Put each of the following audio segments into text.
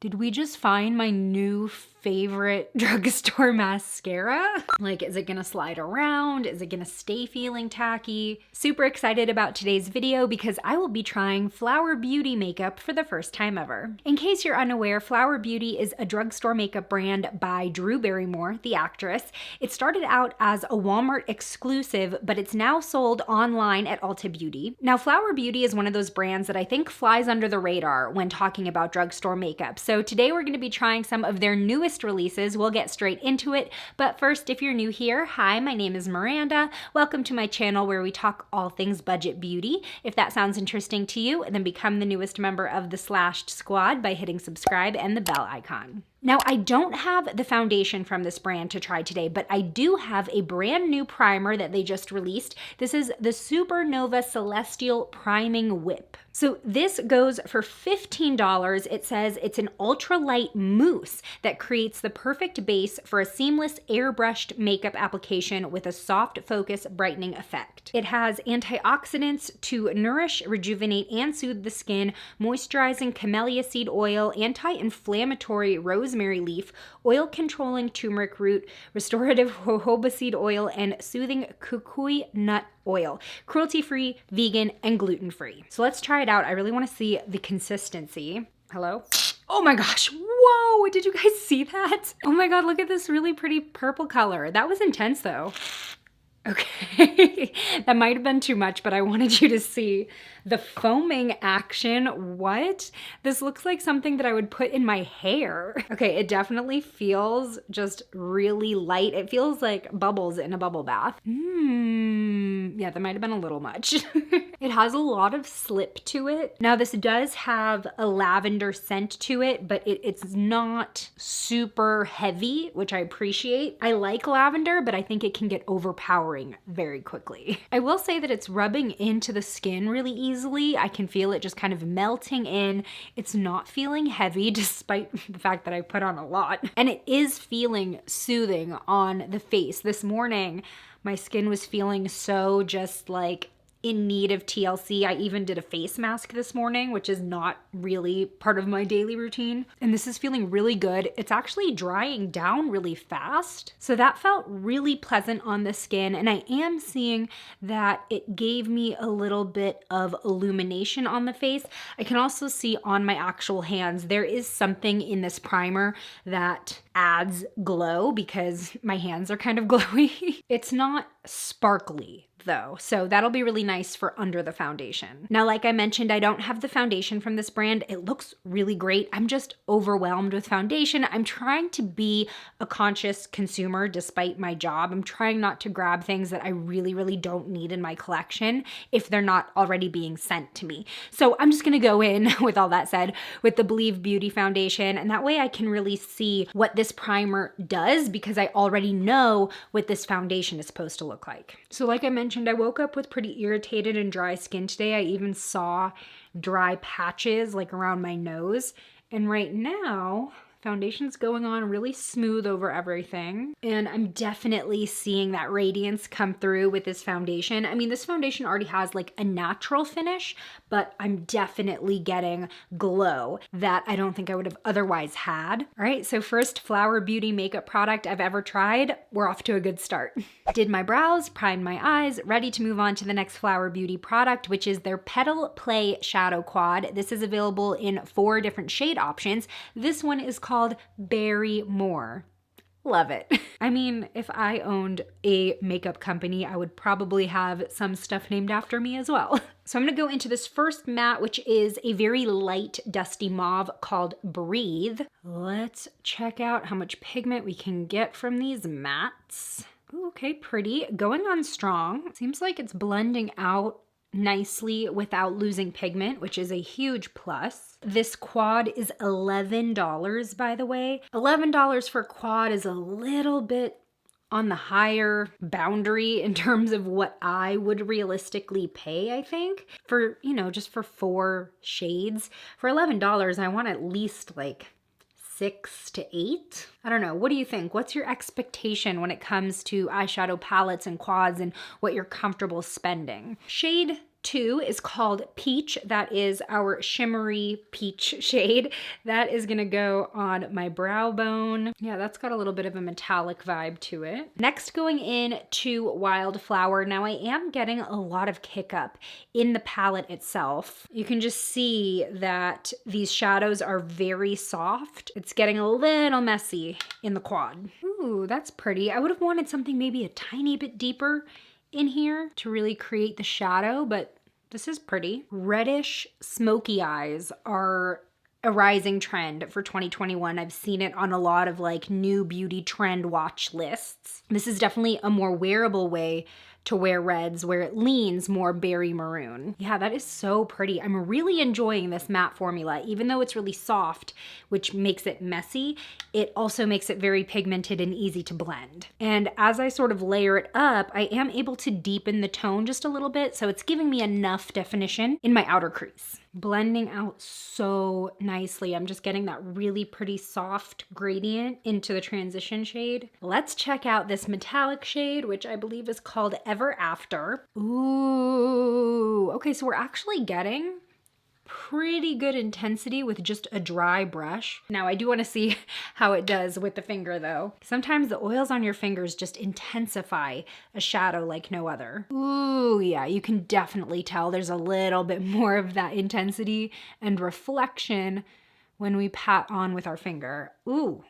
Did we just find my new favorite drugstore mascara? Like, is it gonna slide around? Is it gonna stay feeling tacky? Super excited about today's video because I will be trying Flower Beauty makeup for the first time ever. In case you're unaware, Flower Beauty is a drugstore makeup brand by Drew Barrymore, the actress. It started out as a Walmart exclusive, but it's now sold online at Ulta Beauty. Now, Flower Beauty is one of those brands that I think flies under the radar when talking about drugstore makeup. So today we're going to be trying some of their newest releases. We'll get straight into it. But first, if you're new here, hi, my name is Miranda. Welcome to my channel where we talk all things budget beauty. If that sounds interesting to you, then become the newest member of the Slashed Squad by hitting subscribe and the bell icon. Now, I don't have the foundation from this brand to try today, but I do have a brand new primer that they just released. This is the Supernova Celestial Priming Whip. So this goes for $15. It says it's an ultralight mousse that creates the perfect base for a seamless airbrushed makeup application with a soft focus brightening effect. It has antioxidants to nourish, rejuvenate, and soothe the skin, moisturizing camellia seed oil, anti-inflammatory rosemary leaf, oil-controlling turmeric root, restorative jojoba seed oil, and soothing kukui nut oil. Cruelty-free, vegan, and gluten-free. So let's try it out. I really want to see the consistency. Hello? Oh my gosh, whoa, did you guys see that? Oh my God, look at this really pretty purple color. That was intense though. Okay, that might have been too much, but I wanted you to see the foaming action. What? This looks like something that I would put in my hair. Okay, it definitely feels just really light. It feels like bubbles in a bubble bath. Yeah, that might have been a little much. It has a lot of slip to it. Now, this does have a lavender scent to it, but it's not super heavy, which I appreciate. I like lavender, but I think it can get overpowering very quickly. I will say that it's rubbing into the skin really easily. I can feel it just kind of melting in. It's not feeling heavy despite the fact that I put on a lot. And it is feeling soothing on the face. This morning, my skin was feeling so just like in need of TLC. I even did a face mask this morning, which is not really part of my daily routine. And this is feeling really good. It's actually drying down really fast. So that felt really pleasant on the skin. And I am seeing that it gave me a little bit of illumination on the face. I can also see on my actual hands, there is something in this primer that adds glow because my hands are kind of glowy. It's not sparkly though, so that'll be really nice for under the foundation. Now, like I mentioned, I don't have the foundation from this brand. It looks really great. I'm just overwhelmed with foundation. I'm trying to be a conscious consumer despite my job. I'm trying not to grab things that I really don't need in my collection if they're not already being sent to me. So I'm just gonna go in, with all that said, with the Believe Beauty foundation, and that way I can really see what this primer does because I already know what this foundation is supposed to look like. So like I mentioned, I woke up with pretty irritated and dry skin today. I even saw dry patches like around my nose. And right now, foundation's going on really smooth over everything. And I'm definitely seeing that radiance come through with this foundation. I mean, this foundation already has like a natural finish, but I'm definitely getting glow that I don't think I would have otherwise had. All right, so first Flower Beauty makeup product I've ever tried. We're off to a good start. Did my brows, primed my eyes, ready to move on to the next Flower Beauty product, which is their Petal Play Shadow Quad. This is available in 4 different shade options. This one is called Berry More. Love it. I mean, if I owned a makeup company, I would probably have some stuff named after me as well. So I'm gonna go into this first matte, which is a very light, dusty mauve called Breathe. Let's check out how much pigment we can get from these mattes. Ooh, okay, pretty. Going on strong. Seems like it's blending out nicely without losing pigment, which is a huge plus. This quad is $11, by the way. $11 for quad is a little bit on the higher boundary in terms of what I would realistically pay, I think, for, you know, just for 4 shades. For $11, I want at least like 6 to 8. I don't know. What do you think? What's your expectation when it comes to eyeshadow palettes and quads and what you're comfortable spending? Shade 2 is called Peach. That is our shimmery peach shade. That is gonna go on my brow bone. Yeah, that's got a little bit of a metallic vibe to it. Next, going in to Wildflower. Now I am getting a lot of kick up in the palette itself. You can just see that these shadows are very soft. It's getting a little messy in the quad. Ooh, that's pretty. I would have wanted something maybe a tiny bit deeper in here to really create the shadow, but this is pretty. Reddish smoky eyes are a rising trend for 2021. I've seen it on a lot of like new beauty trend watch lists. This is definitely a more wearable way to wear reds where it leans more berry maroon. Yeah, that is so pretty. I'm really enjoying this matte formula. Even though it's really soft, which makes it messy, it also makes it very pigmented and easy to blend. And as I sort of layer it up, I am able to deepen the tone just a little bit, so it's giving me enough definition in my outer crease. Blending out so nicely. I'm just getting that really pretty soft gradient into the transition shade. Let's check out this metallic shade, which I believe is called Ever After. Ooh, okay, so we're actually getting pretty good intensity with just a dry brush. Now I do want to see how it does with the finger though. Sometimes the oils on your fingers just intensify a shadow like no other. Ooh, yeah, you can definitely tell there's a little bit more of that intensity and reflection when we pat on with our finger. Ooh,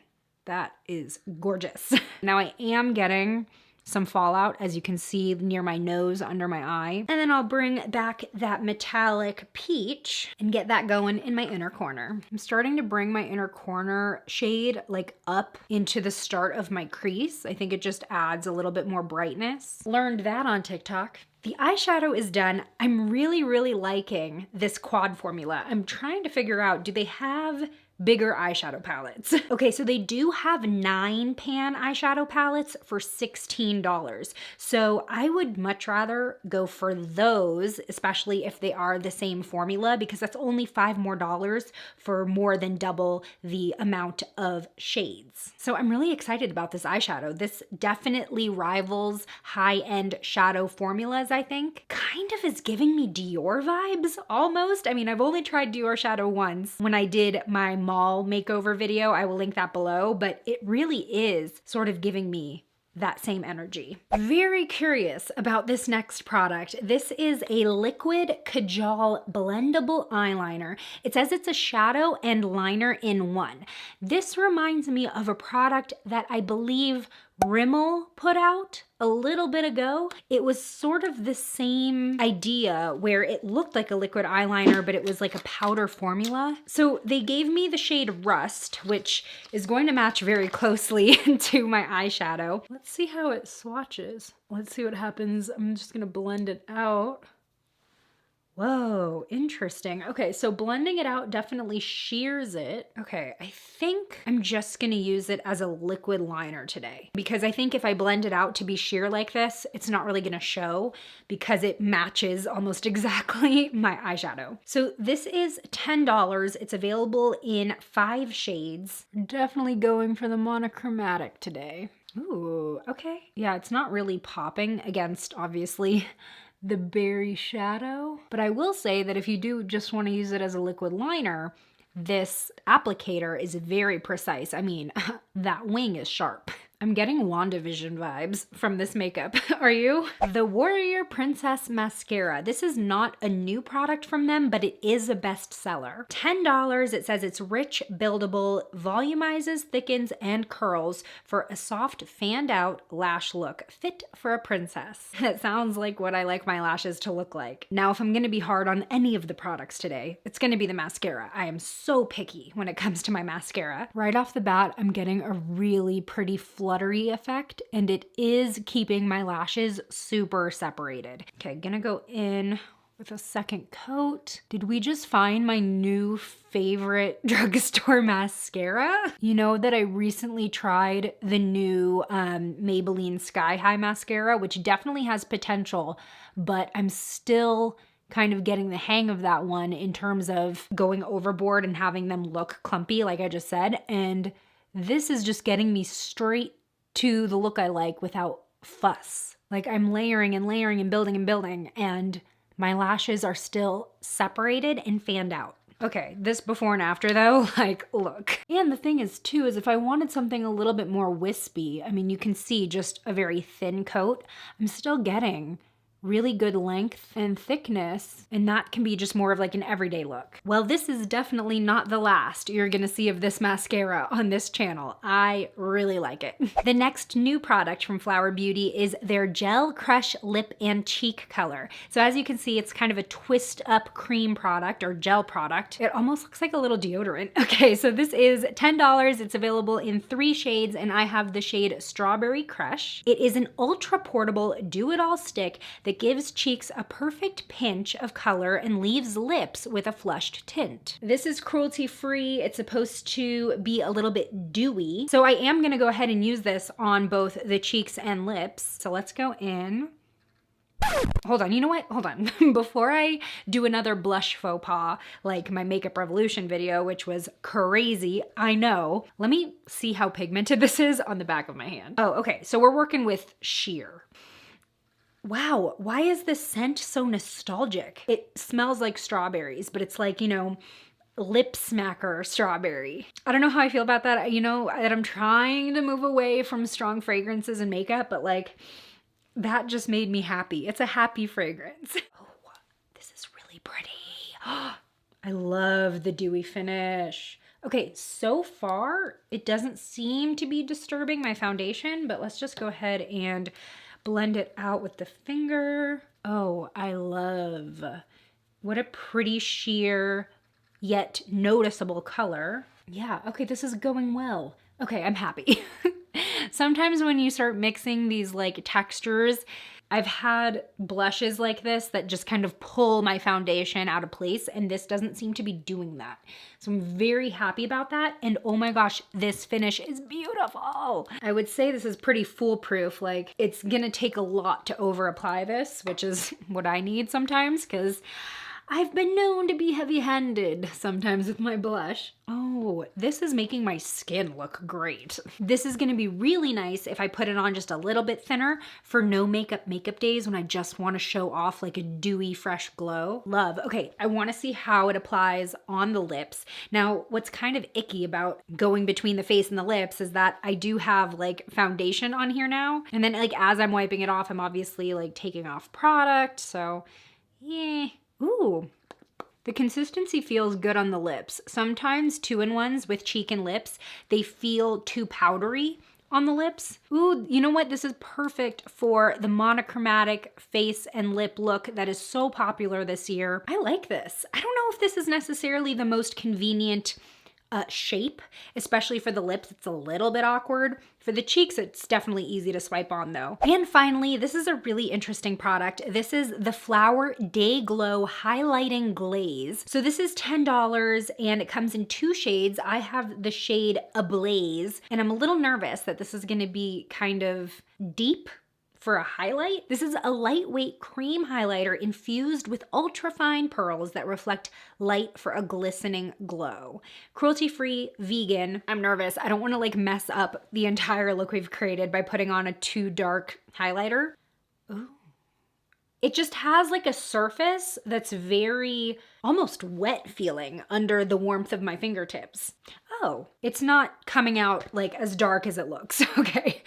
that is gorgeous. Now I am getting some fallout, as you can see near my nose, under my eye. And then I'll bring back that metallic peach and get that going in my inner corner. I'm starting to bring my inner corner shade like up into the start of my crease. I think it just adds a little bit more brightness. Learned that on TikTok. The eyeshadow is done. I'm really liking this quad formula. I'm trying to figure out, do they have bigger eyeshadow palettes? Okay, so they do have 9 pan eyeshadow palettes for $16. So I would much rather go for those, especially if they are the same formula, because that's only $5 more for more than double the amount of shades. So I'm really excited about this eyeshadow. This definitely rivals high-end shadow formulas, I think. Kind of is giving me Dior vibes, almost. I mean, I've only tried Dior shadow once when I did my mall makeover video. I will link that below, but it really is sort of giving me that same energy. Very curious about this next product. This is a liquid Kajal blendable eyeliner. It says it's a shadow and liner in one. This reminds me of a product that I believe Rimmel put out a little bit ago. It was sort of the same idea where it looked like a liquid eyeliner, but it was like a powder formula. So they gave me the shade Rust, which is going to match very closely to my eyeshadow. Let's see how it swatches. Let's see what happens. I'm just gonna blend it out. Whoa, interesting. Okay, so blending it out definitely shears it. Okay, I think I'm just gonna use it as a liquid liner today, because I think if I blend it out to be sheer like this, it's not really gonna show because it matches almost exactly my eyeshadow. So this is $10. It's available in 5 shades. Definitely going for the monochromatic today. Ooh, okay. Yeah, it's not really popping against, obviously, the berry shadow. But I will say that if you do just want to use it as a liquid liner, this applicator is very precise. I mean, that wing is sharp. I'm getting WandaVision vibes from this makeup. Are you? The Warrior Princess Mascara. This is not a new product from them, but it is a bestseller. $10. It says it's rich, buildable, volumizes, thickens, and curls for a soft, fanned out lash look, fit for a princess. That sounds like what I like my lashes to look like. Now, if I'm gonna be hard on any of the products today, it's gonna be the mascara. I am so picky when it comes to my mascara. Right off the bat, I'm getting a really pretty fluttery effect, and it is keeping my lashes super separated. Okay, gonna go in with a second coat. Did we just find my new favorite drugstore mascara? You know that I recently tried the new Maybelline Sky High mascara, which definitely has potential, but I'm still kind of getting the hang of that one in terms of going overboard and having them look clumpy, like I just said. And this is just getting me straight to the look I like without fuss. Like I'm layering and layering and building, and My lashes are still separated and fanned out. Okay, this before and after though, like, look. And the thing is too, is if I wanted something a little bit more wispy, I mean, you can see just a very thin coat, I'm still getting really good length and thickness, and that can be just more of like an everyday look. Well, this is definitely not the last you're gonna see of this mascara on this channel. I really like it. The next new product from Flower Beauty is their Gel Crush Lip and Cheek Color. So as you can see, it's kind of a twist up cream product or gel product. It almost looks like a little deodorant. Okay, so this is $10. It's available in 3 shades, and I have the shade Strawberry Crush. It is an ultra portable do-it-all stick that gives cheeks a perfect pinch of color and leaves lips with a flushed tint. This is cruelty-free. It's supposed to be a little bit dewy. So I am gonna go ahead and use this on both the cheeks and lips. So let's go in. Hold on, you know what? Hold on. Before I do another blush faux pas, like my Makeup Revolution video, which was crazy, I know. Let me see how pigmented this is on the back of my hand. Oh, okay, so we're working with sheer. Wow, why is this scent so nostalgic? It smells like strawberries, but it's like, you know, lip smacker strawberry. I don't know how I feel about that. You know, that I'm trying to move away from strong fragrances and makeup, but like, that just made me happy. It's a happy fragrance. Oh, this is really pretty. I love the dewy finish. Okay, so far, it doesn't seem to be disturbing my foundation, but let's just go ahead and blend it out with the finger. Oh, I love. What a pretty sheer yet noticeable color. Yeah, okay, this is going well. Okay, I'm happy. Sometimes when you start mixing these like textures, I've had blushes like this that just kind of pull my foundation out of place, and this doesn't seem to be doing that. So I'm very happy about that, and oh my gosh, this finish is beautiful. I would say this is pretty foolproof. Like, it's gonna take a lot to over apply this, which is what I need sometimes, because I've been known to be heavy-handed sometimes with my blush. Oh, this is making my skin look great. This is gonna be really nice if I put it on just a little bit thinner for no makeup days when I just wanna show off like a dewy, fresh glow. Love. Okay, I wanna see how it applies on the lips. Now, what's kind of icky about going between the face and the lips is that I do have like foundation on here now. And then like as I'm wiping it off, I'm obviously like taking off product, so yeah. Ooh, the consistency feels good on the lips. Sometimes 2-in-1s with cheek and lips, they feel too powdery on the lips. Ooh, you know what? This is perfect for the monochromatic face and lip look that is so popular this year. I like this. I don't know if this is necessarily the most convenient shape, especially for the lips. It's a little bit awkward. For the cheeks, it's definitely easy to swipe on though. And finally, this is a really interesting product. This is the Flower Day Glow Highlighting Glaze. So this is $10 and it comes in 2 shades. I have the shade Abaze, and I'm a little nervous that this is gonna be kind of deep for a highlight. This is a lightweight cream highlighter infused with ultra-fine pearls that reflect light for a glistening glow. Cruelty-free, vegan. I'm nervous. I don't want to like mess up the entire look we've created by putting on a too dark highlighter. Ooh. It just has like a surface that's very almost wet feeling under the warmth of my fingertips. Oh, it's not coming out like as dark as it looks. Okay.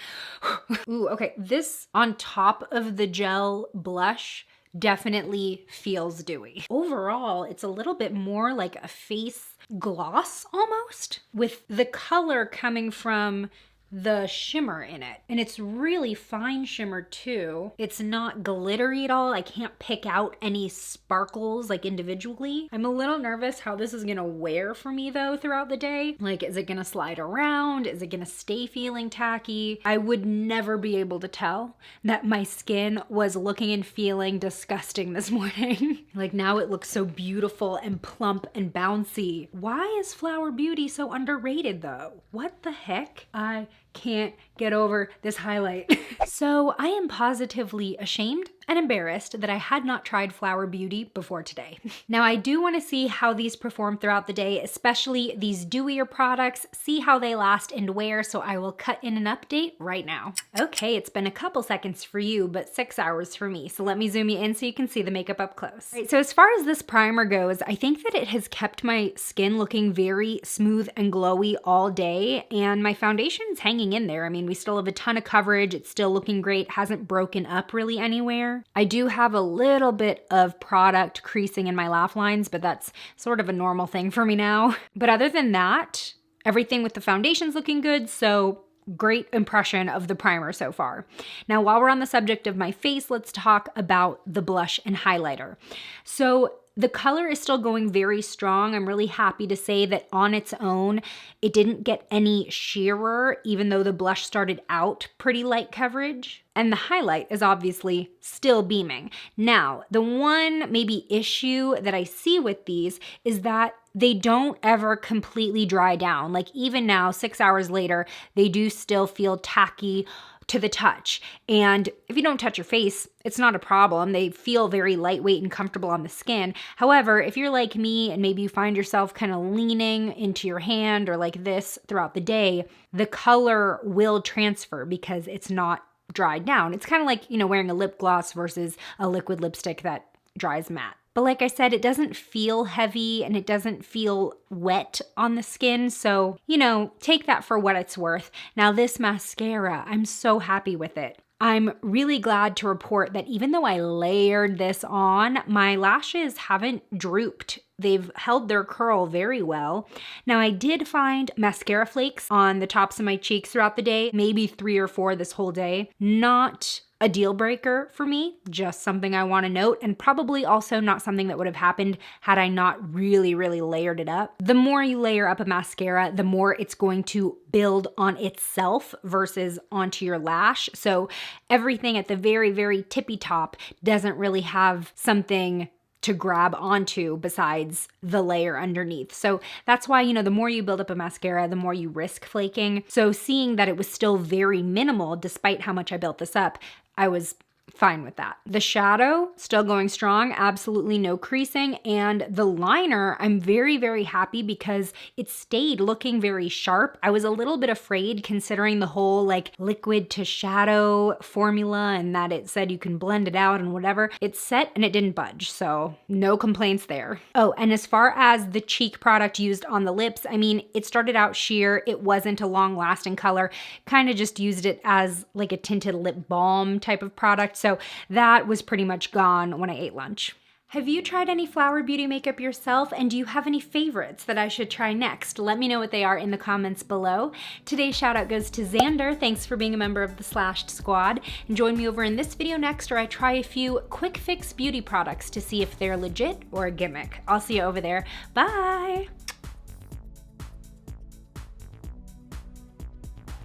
Ooh, okay. This on top of the gel blush definitely feels dewy. Overall, it's a little bit more like a face gloss almost, with the color coming from the shimmer in it. And it's really fine shimmer too. It's not glittery at all. I can't pick out any sparkles like individually. I'm a little nervous how this is gonna wear for me though throughout the day. Like, is it gonna slide around? Is it gonna stay feeling tacky? I would never be able to tell that my skin was looking and feeling disgusting this morning. Like, now it looks so beautiful and plump and bouncy. Why is Flower Beauty so underrated though? What the heck? I can't get over this highlight. So I am positively ashamed and embarrassed that I had not tried Flower Beauty before today. Now I do want to see how these perform throughout the day, especially these dewier products, see how they last and wear, so I will cut in an update right now. Okay, it's been a couple seconds for you, but 6 hours for me, so let me zoom you in so you can see the makeup up close. Right, so as far as this primer goes, I think that it has kept my skin looking very smooth and glowy all day, and my foundation is hanging in there. I mean, we still have a ton of coverage, it's still looking great, hasn't broken up really anywhere. I do have a little bit of product creasing in my laugh lines, but that's sort of a normal thing for me now. But other than that, everything with the foundation's looking good, so great impression of the primer so far. Now, while we're on the subject of my face, let's talk about the blush and highlighter. So the color is still going very strong. I'm really happy to say that on its own, it didn't get any sheerer, even though the blush started out pretty light coverage. And the highlight is obviously still beaming. Now, the one maybe issue that I see with these is that they don't ever completely dry down. Like even now, 6 hours later, they do still feel tacky to the touch. And if you don't touch your face, it's not a problem. They feel very lightweight and comfortable on the skin. However, if you're like me and maybe you find yourself kind of leaning into your hand or like this throughout the day, the color will transfer because it's not dried down. It's kind of like, you know, wearing a lip gloss versus a liquid lipstick that dries matte. But like I said, it doesn't feel heavy and it doesn't feel wet on the skin. So, you know, take that for what it's worth. Now this mascara, I'm so happy with it. I'm really glad to report that even though I layered this on, my lashes haven't drooped. They've held their curl very well. Now I did find mascara flakes on the tops of my cheeks throughout the day, maybe 3 or 4 this whole day. Not a deal breaker for me, just something I want to note, and probably also not something that would have happened had I not really layered it up. The more you layer up a mascara, the more it's going to build on itself versus onto your lash. So everything at the very tippy top doesn't really have something to grab onto besides the layer underneath. So that's why, you know, the more you build up a mascara, the more you risk flaking. So seeing that it was still very minimal despite how much I built this up, I was fine with that. The shadow, still going strong, absolutely no creasing. And the liner, I'm very happy because it stayed looking very sharp. I was a little bit afraid considering the whole like liquid to shadow formula and that it said you can blend it out and whatever. It set and it didn't budge, so no complaints there. Oh, and as far as the cheek product used on the lips, I mean, it started out sheer. It wasn't a long lasting color. Kind of just used it as like a tinted lip balm type of product. So that was pretty much gone when I ate lunch. Have you tried any Flower Beauty makeup yourself, and do you have any favorites that I should try next? Let me know what they are in the comments below. Today's shout out goes to Xander. Thanks for being a member of the Slashed Squad. And join me over in this video next where I try a few quick fix beauty products to see if they're legit or a gimmick. I'll see you over there. Bye!